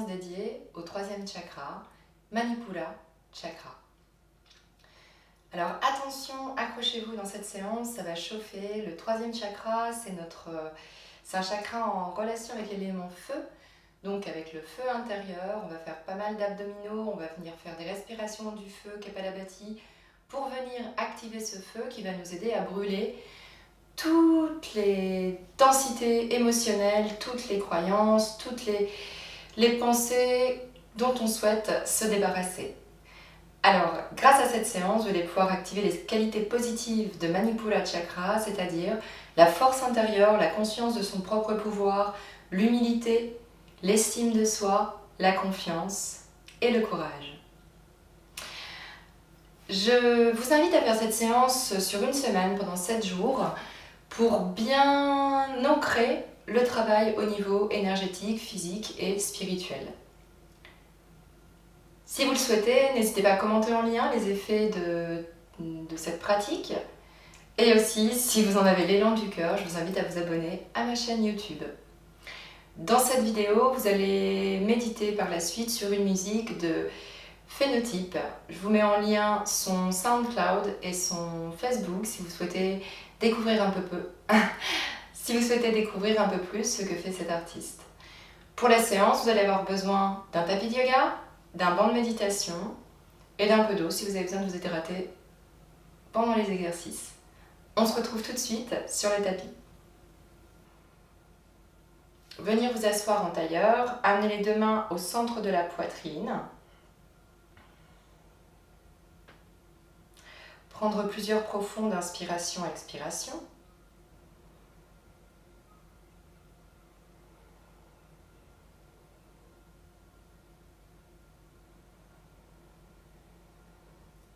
séance dédiée au troisième chakra, Manipura Chakra. Alors attention, accrochez-vous dans cette séance, ça va chauffer. Le troisième chakra, c'est un chakra en relation avec l'élément feu. Donc avec le feu intérieur, on va faire pas mal d'abdominaux, on va venir faire des respirations du feu Kapalabhati pour venir activer ce feu qui va nous aider à brûler toutes les densités émotionnelles, toutes les croyances, toutes les pensées dont on souhaite se débarrasser. Alors, grâce à cette séance, vous allez pouvoir activer les qualités positives de Manipura Chakra, c'est-à-dire la force intérieure, la conscience de son propre pouvoir, l'humilité, l'estime de soi, la confiance et le courage. Je vous invite à faire cette séance sur une semaine, pendant 7 jours, pour bien ancrer le travail au niveau énergétique, physique et spirituel. Si vous le souhaitez, n'hésitez pas à commenter en lien les effets de cette pratique. Et aussi, si vous en avez l'élan du cœur, je vous invite à vous abonner à ma chaîne YouTube. Dans cette vidéo, vous allez méditer par la suite sur une musique de Phénotype. Je vous mets en lien son SoundCloud et son Facebook si vous souhaitez découvrir un peu plus ce que fait cet artiste. Pour la séance, vous allez avoir besoin d'un tapis de yoga, d'un banc de méditation et d'un peu d'eau si vous avez besoin de vous hydrater pendant les exercices. On se retrouve tout de suite sur le tapis. Venir vous asseoir en tailleur, amener les deux mains au centre de la poitrine. Prendre plusieurs profondes inspirations, expirations.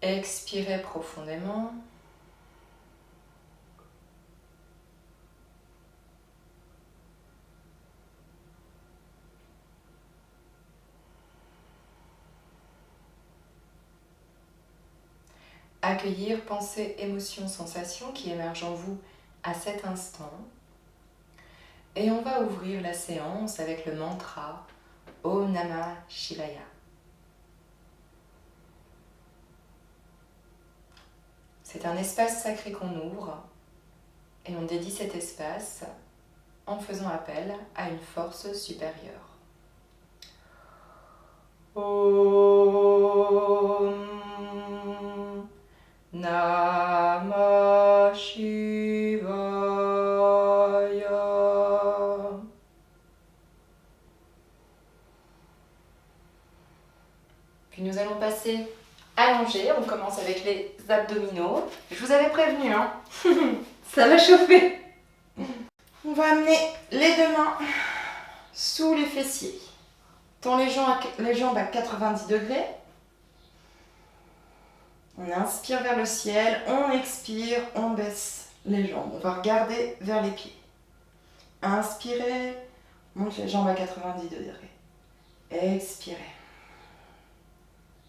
Expirez profondément. Accueillir pensées, émotions, sensations qui émergent en vous à cet instant. Et on va ouvrir la séance avec le mantra Om Namah Shivaya. C'est un espace sacré qu'on ouvre et on dédie cet espace en faisant appel à une force supérieure. Om Namah Shivaya. Puis nous allons passer allongés. On commence avec les abdominaux. Je vous avais prévenu, hein. Ça va chauffer. On va amener les deux mains sous les fessiers. Tend les jambes à 90 degrés. On inspire vers le ciel, on expire, on baisse les jambes. On va regarder vers les pieds. Inspirez, monte les jambes à 90 degrés. Expirez.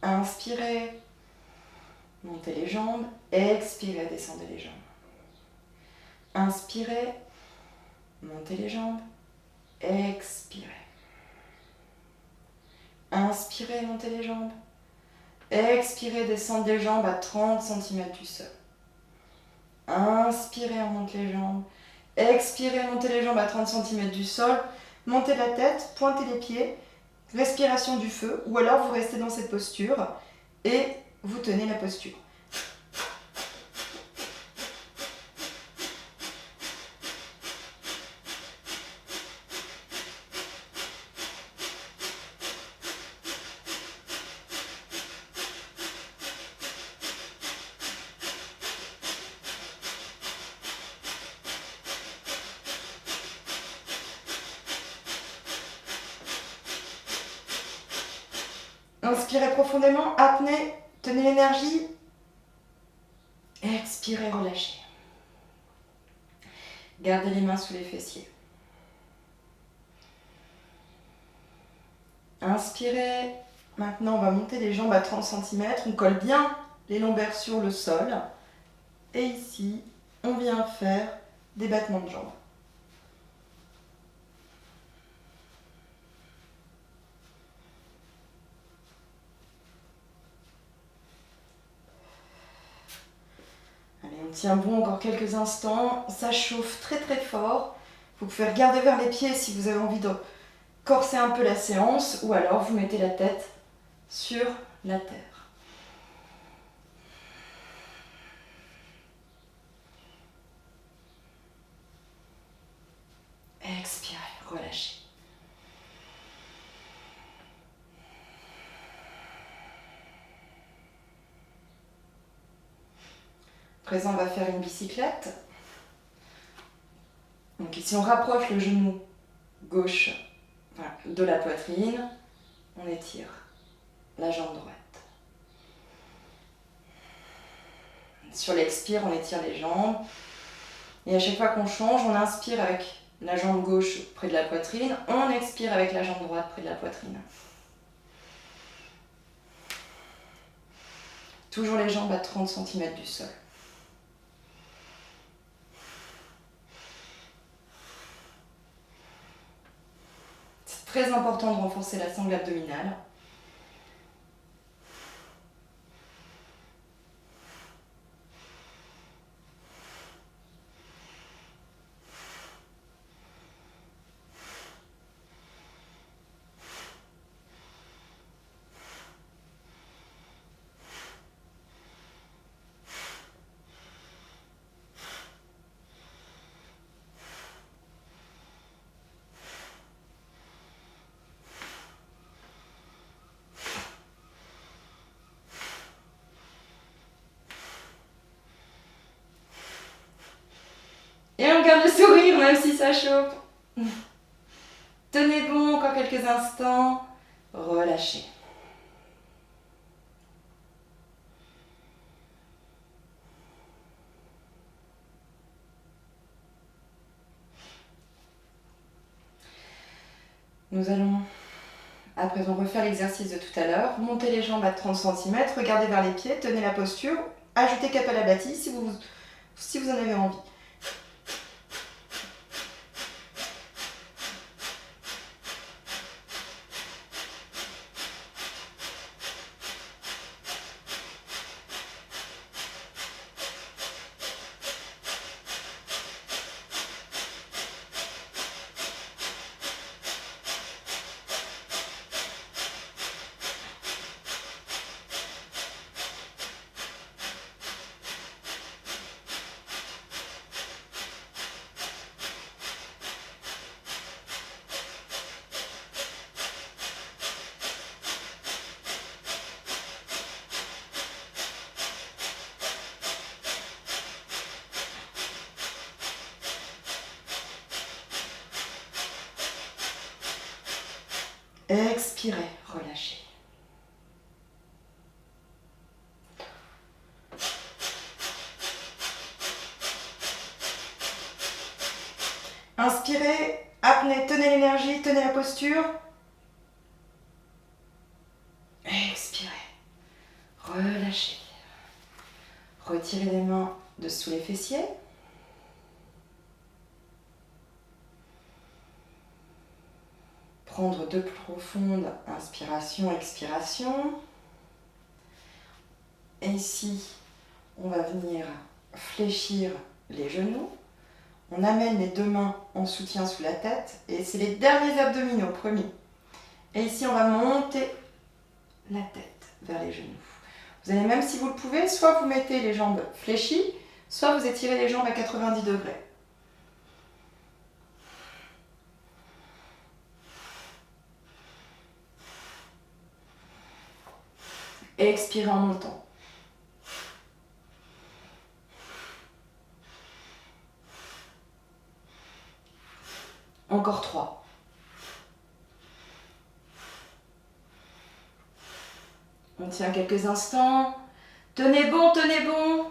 Inspirez, montez les jambes. Expirez, descendez les jambes. Inspirez, montez les jambes. Expirez. Inspirez, montez les jambes. Expirez, descendez les jambes à 30 cm du sol. Inspirez, on monte les jambes. Expirez, montez les jambes à 30 cm du sol. Montez la tête, pointez les pieds. Respiration du feu. Ou alors vous restez dans cette posture et vous tenez la posture. Inspirez profondément, apnée, tenez l'énergie. Expirez, relâchez. Gardez les mains sous les fessiers. Inspirez. Maintenant, on va monter les jambes à 30 cm. On colle bien les lombaires sur le sol. Et ici, on vient faire des battements de jambes. tient bon encore quelques instants. Ça chauffe très très fort. Vous pouvez regarder vers les pieds si vous avez envie de corser un peu la séance, ou alors vous mettez la tête sur la terre. Expirez, relâchez. À présent, on va faire une bicyclette. Donc ici, on rapproche le genou gauche de la poitrine. On étire la jambe droite. Sur l'expire, on étire les jambes. Et à chaque fois qu'on change, on inspire avec la jambe gauche près de la poitrine. On expire avec la jambe droite près de la poitrine. Toujours les jambes à 30 cm du sol. C'est très important de renforcer la sangle abdominale. Et on garde le sourire même si ça chauffe. Tenez bon encore quelques instants. Relâchez. Nous allons à présent refaire l'exercice de tout à l'heure. Montez les jambes à 30 cm, regardez vers les pieds, tenez la posture. Ajoutez Kapalabhati si vous en avez envie. Expirez, relâchez. Inspirez, apnée, tenez l'énergie, tenez la posture. Expirez, relâchez. Retirez les mains de sous les fessiers. Prendre deux profondes inspiration, expiration. Et ici, on va venir fléchir les genoux. On amène les deux mains en soutien sous la tête. Et c'est les derniers abdominaux, premiers. Et ici, on va monter la tête vers les genoux. Vous allez, même si vous le pouvez, soit vous mettez les jambes fléchies, soit vous étirez les jambes à 90 degrés. Et expirez en montant. Encore 3. On tient quelques instants. Tenez bon, tenez bon.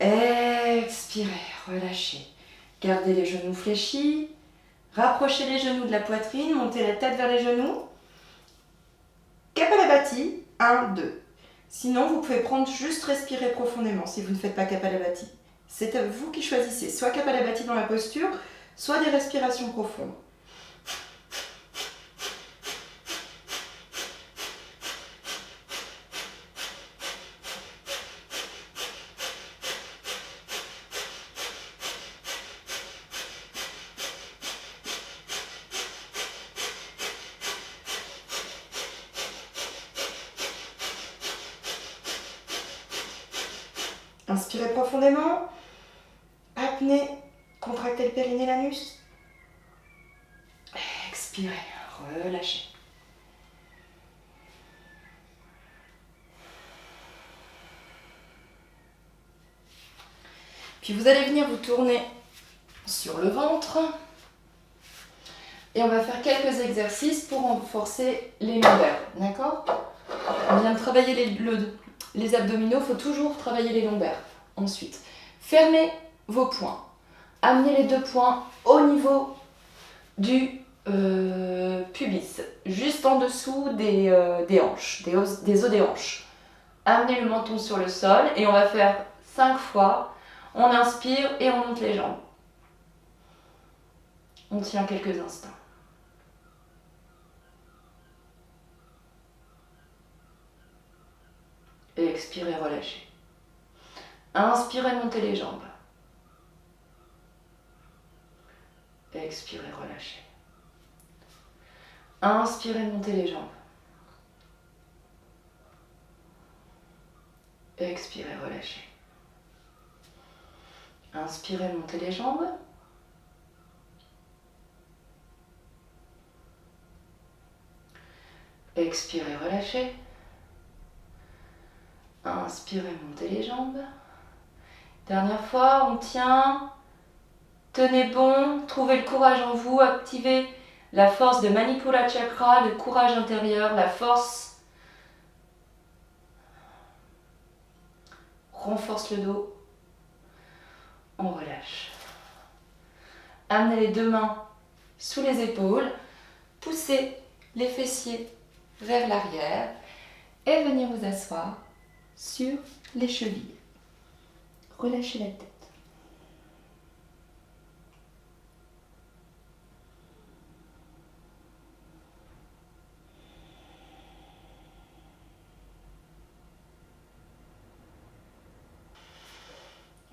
Expirez, relâchez. Gardez les genoux fléchis. Rapprochez les genoux de la poitrine. Montez la tête vers les genoux. Kapalabhati. 1, 2. Sinon, vous pouvez prendre juste respirer profondément si vous ne faites pas Kapalabhati. C'est à vous qui choisissez, soit Kapalabhati dans la posture, soit des respirations profondes. Inspirez profondément. Apnée, contractez le périnée, l'anus. Expirez, relâchez. Puis vous allez venir vous tourner sur le ventre. Et on va faire quelques exercices pour renforcer les lombaires. D'accord? On vient de travailler les abdominaux, il faut toujours travailler les lombaires. Ensuite, fermez vos poings. Amenez les 2 poings au niveau du pubis, juste en dessous des hanches, des os des hanches. Amenez le menton sur le sol et on va faire 5 fois. On inspire et on monte les jambes. On tient quelques instants. Et expirez, relâchez. Inspirez, montez les jambes. Expirez, relâchez. Inspirez, montez les jambes. Expirez, relâchez. Inspirez, montez les jambes. Expirez, relâchez. Inspirez, montez les jambes. Dernière fois, on tient. Tenez bon, trouvez le courage en vous, activez la force de Manipura Chakra, le courage intérieur, la force. Renforce le dos. On relâche. Amenez les 2 mains sous les épaules. Poussez les fessiers vers l'arrière. Et venir vous asseoir sur les chevilles. Relâchez la tête.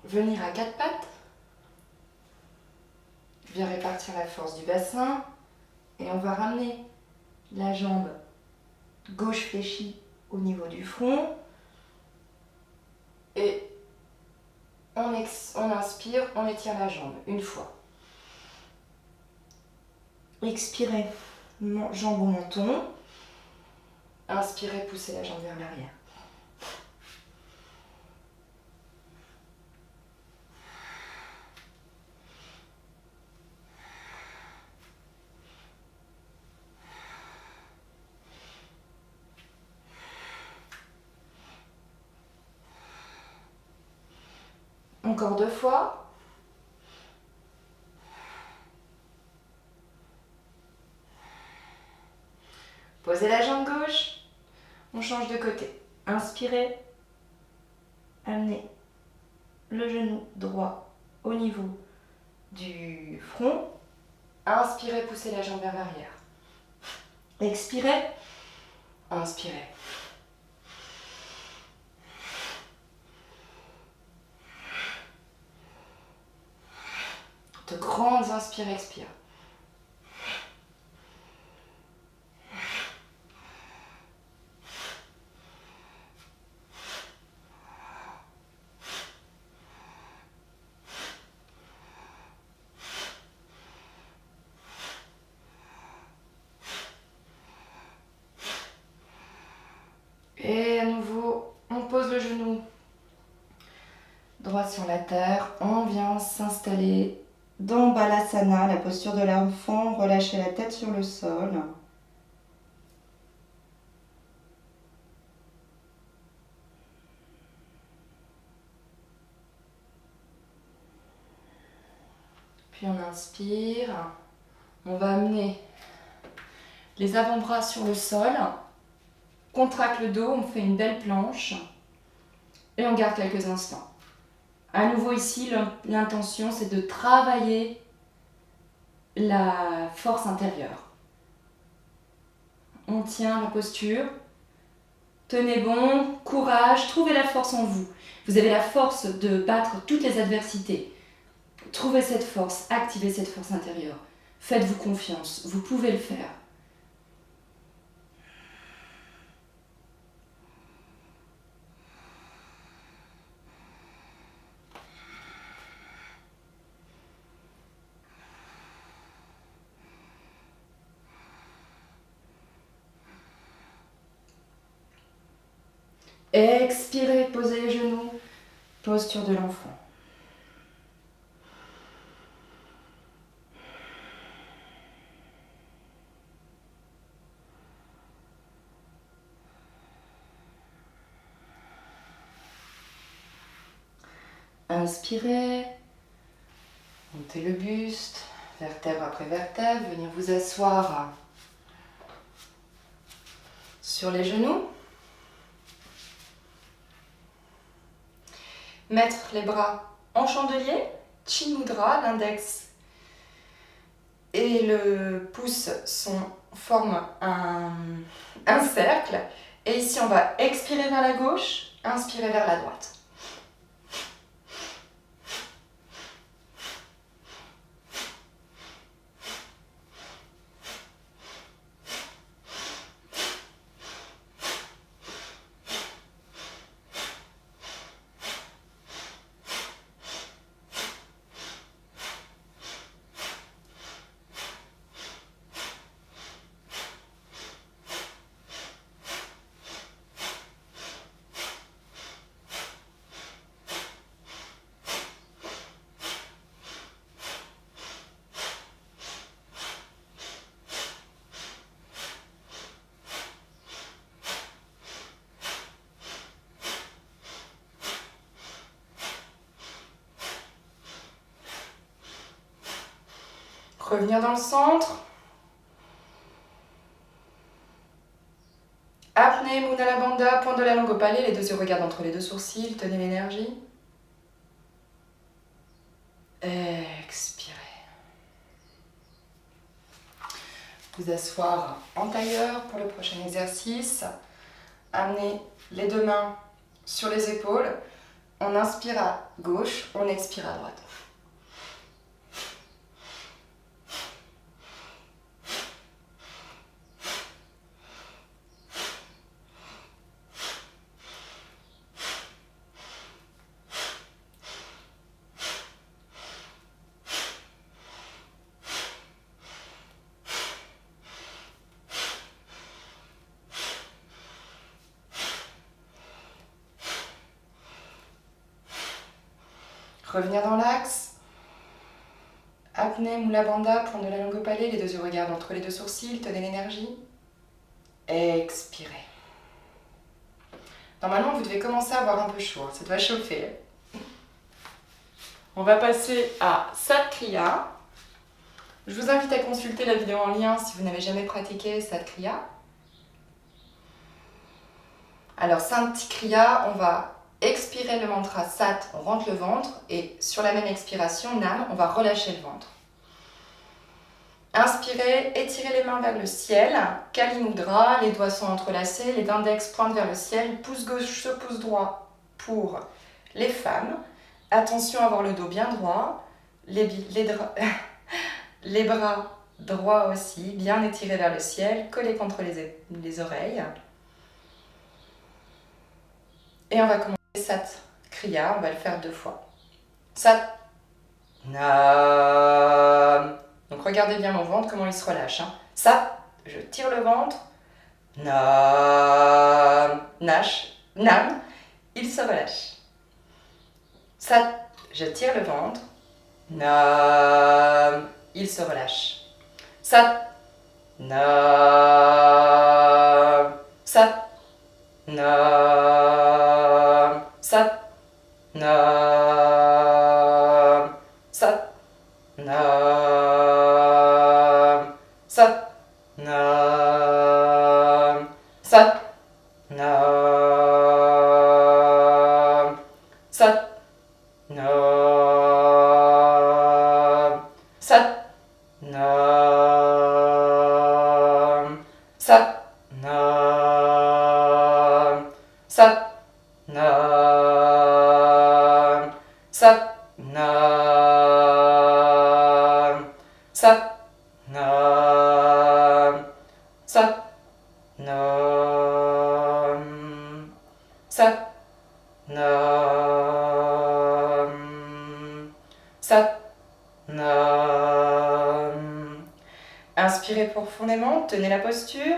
Venir à 4 pattes. Bien répartir la force du bassin. Et on va ramener la jambe gauche fléchie au niveau du front. Et on inspire, on étire la jambe une fois. Expirez, jambe au menton. Inspirez, poussez la jambe vers l'arrière. Encore 2 fois. Posez la jambe gauche. On change de côté. Inspirez. Amenez le genou droit au niveau du front. Inspirez, poussez la jambe vers l'arrière. Expirez. Inspirez. De grandes inspires, expire. Et à nouveau, on pose le genou droit sur la terre. On vient s'installer dans Balasana, la posture de l'enfant. Relâchez la tête sur le sol. Puis on inspire. On va amener les avant-bras sur le sol. Contracte le dos, on fait une belle planche. Et on garde quelques instants. À nouveau ici, l'intention c'est de travailler la force intérieure. On tient la posture. Tenez bon, courage, trouvez la force en vous. Vous avez la force de battre toutes les adversités. Trouvez cette force, activez cette force intérieure. Faites-vous confiance, vous pouvez le faire. Expirez, posez les genoux. Posture de l'enfant. Inspirez, montez le buste, vertèbre après vertèbre, venir vous asseoir sur les genoux. Mettre les bras en chandelier, Chin Mudra, l'index et le pouce forment un cercle. Et ici, on va expirer vers la gauche, inspirer vers la droite. Revenir dans le centre. Apnée, Mudra Bandha, pointe de la langue au palais, les deux yeux regardent entre les deux sourcils, tenez l'énergie. Expirez. Vous asseoir en tailleur pour le prochain exercice. Amenez les deux mains sur les épaules. On inspire à gauche, on expire à droite. Revenir dans l'axe. Apnée, Mula Bandha, pointe de la langue au palais, les deux yeux regardent entre les deux sourcils, tenez l'énergie. Expirez. Normalement, vous devez commencer à avoir un peu chaud, ça doit chauffer. On va passer à Sat Kriya. Je vous invite à consulter la vidéo en lien si vous n'avez jamais pratiqué Sat Kriya. Alors, Sat Kriya, on va expirer le mantra Sat, on rentre le ventre, et sur la même expiration, Nam, on va relâcher le ventre. Inspirez, étirez les mains vers le ciel, Kali Mudra, les doigts sont entrelacés, les index pointent vers le ciel, pouce gauche se pouce droit pour les femmes. Attention à avoir le dos bien droit, les bras droits aussi, bien étirés vers le ciel, collés contre les oreilles. Et on va commencer Sat Kriya, on va le faire 2 fois. Sat Nam. Donc regardez bien mon ventre, comment il se relâche. Sat, je tire le ventre. Nam. Nam, il se relâche. Sat, je tire le ventre. Nam, il se relâche. Sat Nam. Sat Nam. Sat Nam. Sat Nam. Sat Nam. Sat Nam. Sat Nam. Sat Nam. Sat Nam. Sat Nam. Sat Nam. Sat Nam. Sat Nam. Sat Nam. Sat Nam. Inspirez profondément, tenez la posture.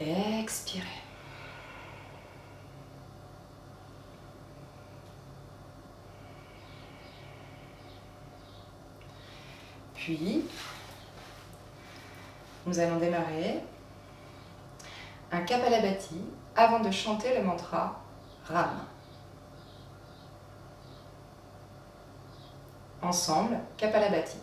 Expirez. Puis, nous allons démarrer un Kapalabhati avant de chanter le mantra Ram. Ensemble, Kapalabhati.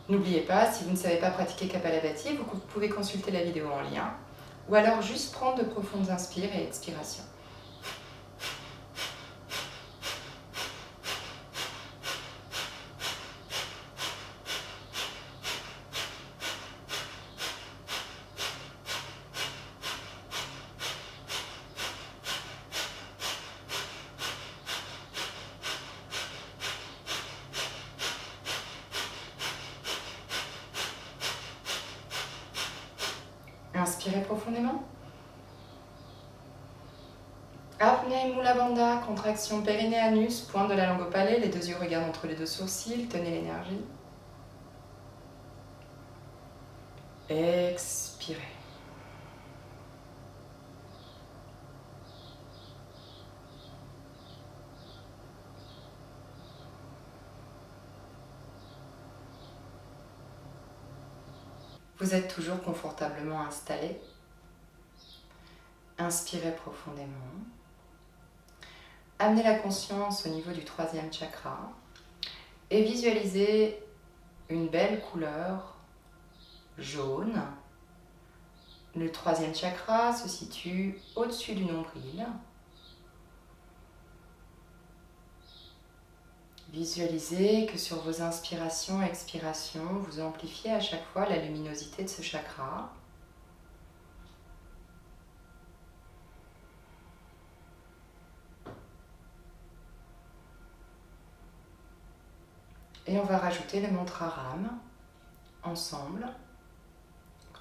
N'oubliez pas, si vous ne savez pas pratiquer Kapalabhati, vous pouvez consulter la vidéo en lien ou alors juste prendre de profondes inspires et expirations. Inspirez profondément. Apnée Mula Bandha, contraction périnée-anus, pointe de la langue au palais, les deux yeux regardent entre les deux sourcils, tenez l'énergie. Expirez. Vous êtes toujours confortablement installé. Inspirez profondément. Amenez la conscience au niveau du troisième chakra et visualisez une belle couleur jaune. Le troisième chakra se situe au-dessus du nombril. Visualisez que sur vos inspirations et expirations, vous amplifiez à chaque fois la luminosité de ce chakra. Et on va rajouter le mantra Ram ensemble,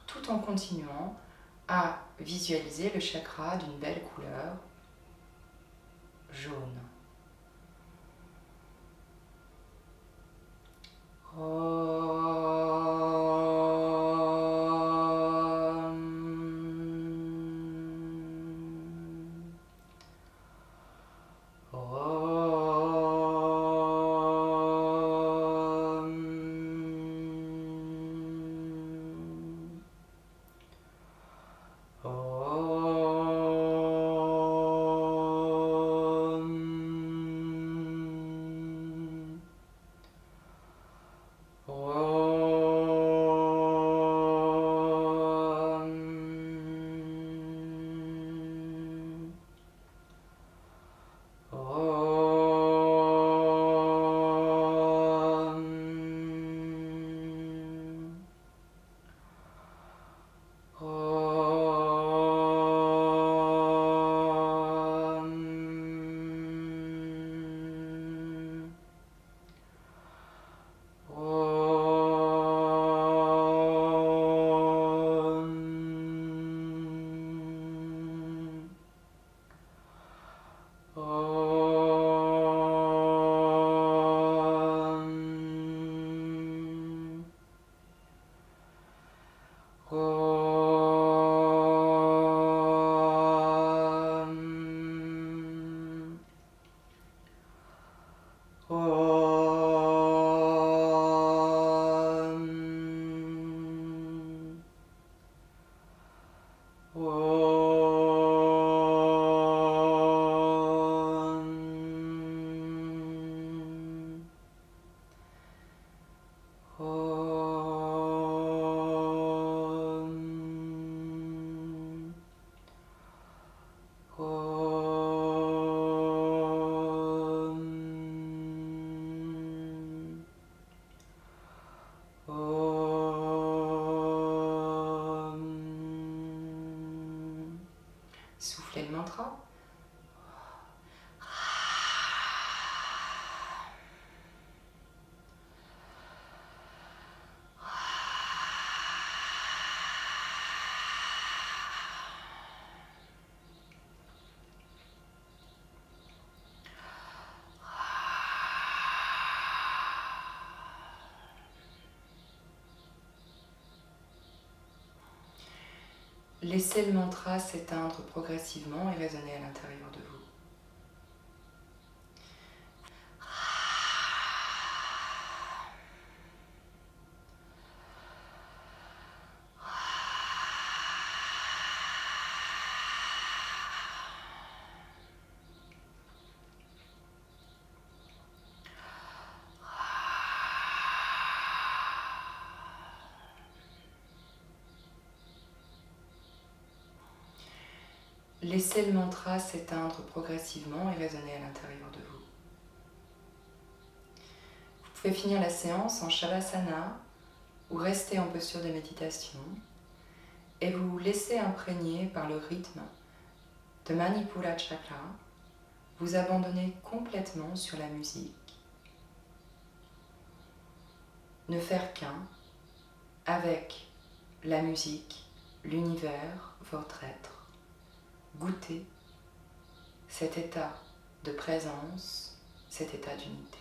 tout en continuant à visualiser le chakra d'une belle couleur jaune. Soufflez le mantra. Laissez le mantra s'éteindre progressivement et résonner à l'intérieur de vous. Laissez le mantra s'éteindre progressivement et résonner à l'intérieur de vous. Vous pouvez finir la séance en Shavasana ou rester en posture de méditation et vous laisser imprégner par le rythme de Manipura Chakra, vous abandonner complètement sur la musique. Ne faire qu'un avec la musique, l'univers, votre être. Goûter cet état de présence, cet état d'unité.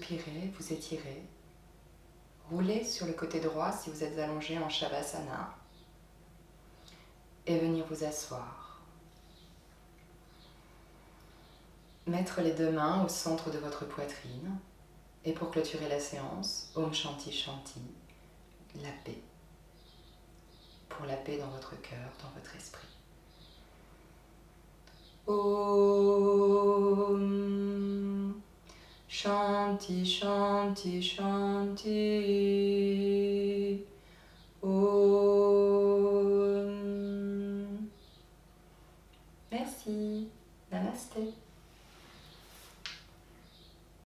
soupirez, vous étirez. Roulez sur le côté droit si vous êtes allongé en Shavasana. Et venir vous asseoir. Mettre les deux mains au centre de votre poitrine. Et pour clôturer la séance, Om Shanti Shanti, la paix. Pour la paix dans votre cœur, dans votre esprit. Om Shanti Shanti Shanti. Om. Merci. Namasté.